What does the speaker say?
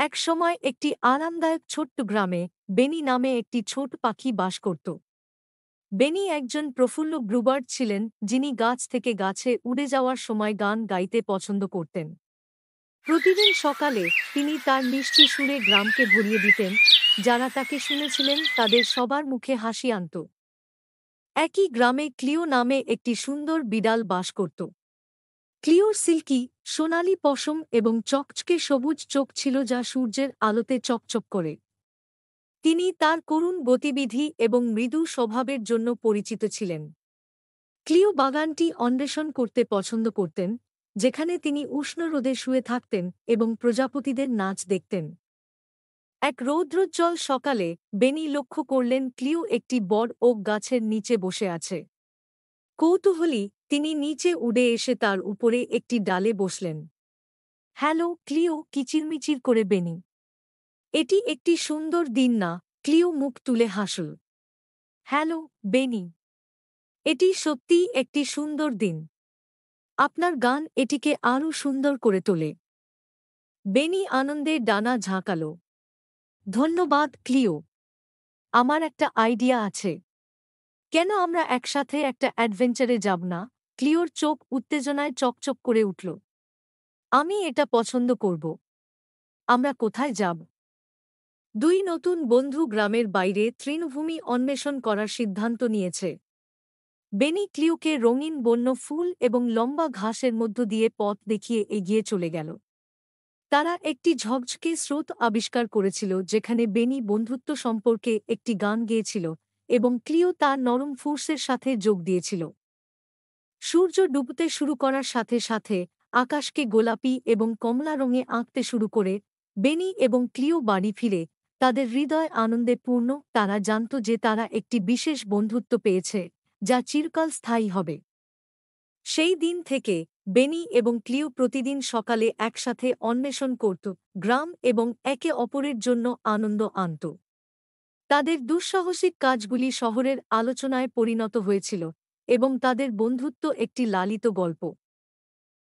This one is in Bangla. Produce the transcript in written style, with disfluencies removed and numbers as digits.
এক সময় একটি আরামদায়ক ছোট্ট গ্রামে বেনি নামে একটি ছোট পাখি বাস করত। বেনি একজন প্রফুল্ল ব্লুবার্ড ছিলেন, যিনি গাছ থেকে গাছে উড়ে যাওয়ার সময় গান গাইতে পছন্দ করতেন। প্রতিদিন সকালে তিনি তার মিষ্টি সুরে গ্রামকে ভরিয়ে দিতেন। যারা তাকে শুনেছিলেন তাদের সবার মুখে হাসি আনত। একই গ্রামে ক্লিও নামে একটি সুন্দর বিড়াল বাস করত। ক্লিওর সিল্কি, সোনালি পশম এবং চকচকে সবুজ চোখ ছিল যা সূর্যের আলোতে চকচক করে। তিনি তার করুণ গতিবিধি এবং মৃদু স্বভাবের জন্য পরিচিত ছিলেন। ক্লিও বাগানটি অন্বেষণ করতে পছন্দ করতেন, যেখানে তিনি উষ্ণ রোদে শুয়ে থাকতেন এবং প্রজাপতিদের নাচ দেখতেন। এক রৌদ্রোজ্জ্বল সকালে বেনি লক্ষ্য করলেন ক্লিও একটি বড় ওক গাছের নিচে বসে আছে। কৌতূহলী, তিনি নিচে উড়ে এসে তার উপরে একটি ডালে বসলেন। হ্যালো ক্লিও, কিচিরমিচির করে বেনি। এটি একটি সুন্দর দিন না? ক্লিও মুখ তুলে হাসল। হ্যালো, বেনি। এটি সত্যিই একটি সুন্দর দিন। আপনার গান এটিকে আরও সুন্দর করে তোলে। বেনি আনন্দে ডানা ঝাঁকাল। ধন্যবাদ ক্লিও। আমার একটা আইডিয়া আছে। কেন আমরা একসাথে একটা অ্যাডভেঞ্চারে যাব না? ক্লিওর চোখ উত্তেজনায় চকচক করে উঠল। আমি এটা পছন্দ করব। আমরা কোথায় যাব? দুই নতুন বন্ধু গ্রামের বাইরে তৃণভূমি অন্বেষণ করার সিদ্ধান্ত নিয়েছে। বেনি ক্লিওকে রঙিন বন্য ফুল এবং লম্বা ঘাসের মধ্য দিয়ে পথ দেখিয়ে এগিয়ে চলে গেল। তারা একটি ঝকঝকে স্রোত আবিষ্কার করেছিল, যেখানে বেনি বন্ধুত্ব সম্পর্কে একটি গান গেয়েছিল এবং ক্লিও তার নরম ফোর্সের সাথে যোগ দিয়েছিল। সূর্য ডুবতে শুরু করার সাথে সাথে আকাশকে গোলাপি এবং কমলা রঙে আঁকতে শুরু করে বেনি এবং ক্লিও বাড়ি ফিরে তাদের হৃদয় আনন্দে পূর্ণ। তারা জানত যে তারা একটি বিশেষ বন্ধুত্ব পেয়েছে, যা চিরকাল স্থায়ী হবে। সেই দিন থেকে বেনি এবং ক্লিও প্রতিদিন সকালে একসাথে অন্বেষণ করত, গ্রাম এবং একে অপরের জন্য আনন্দ আনত। তাদের দুঃসাহসিক কাজগুলি শহরের আলোচনায় পরিণত হয়েছিল এবং তাদের বন্ধুত্ব একটি লালিত গল্প।